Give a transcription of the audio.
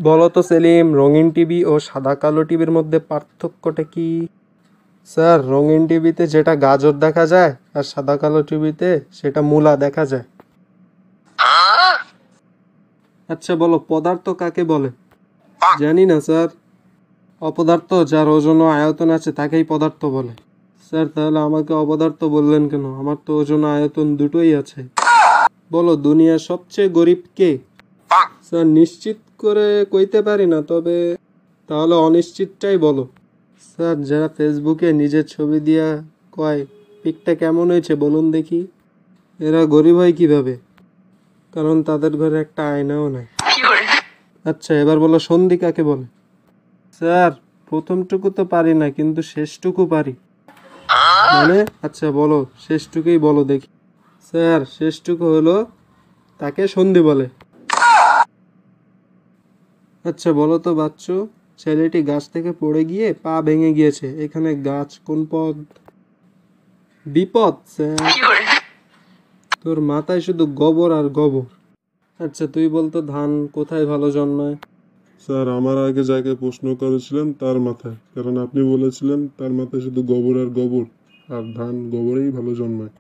বলো তো সেলিম, রঙিন টিভি ও সাদা কালো টিভির মধ্যে পার্থক্যটা কি? স্যার, রঙিন টিভিতে যেটা গাজর দেখা যায় আর সাদা কালো টিভিতে সেটা মূলা দেখা যায়। আচ্ছা বলো, পদার্থ কাকে বলে? জানি না স্যার। অপদার্থ যার ওজন ও আয়তন আছে তাকেই পদার্থ বলে। স্যার, তাহলে আমাকে অপদার্থ বললেন কেন? আমার তো ওজন ও আয়তন দুটোই আছে। বলো, দুনিয়ার সবচেয়ে গরিব কে? স্যার, নিশ্চিত করে কইতে পারি না, তবে তাহলে অনিশ্চিতটাই বলো। স্যার, যারা ফেসবুকে নিজের ছবি দিয়া কয় পিকটা কেমন হয়েছে বলুন দেখি, এরা গরিব হয় কিভাবে? কারণ তাদের ঘরে একটা আয়নাও নাই। আচ্ছা, এবার বলো সন্ধি কাকে বলে? স্যার, প্রথমটুকু তো পারি না, কিন্তু শেষটুকু পারি। মানে? আচ্ছা বলো, শেষটুকুই বলো দেখি। স্যার, শেষটুকু হলো তাকে সন্ধি বলে। আচ্ছা বলো তো বাচ্চু, ছেলেটি গাছ থেকে পড়ে গিয়ে পা ভেঙে গিয়েছে, এখানে গাছ কোন পদ? বিপদ স্যার। তোর মাথায় শুধু গোবর আর গোবর। আচ্ছা তুই বলতো, ধান কোথায় ভালো জন্মায়? স্যার, আমার আগে যাকে প্রশ্ন করেছিলেন তার মাথায়, কারণ আপনি বলেছিলেন তার মাথায় শুধু গোবর আর গোবর, আর ধান গোবরেই ভালো জন্মায়।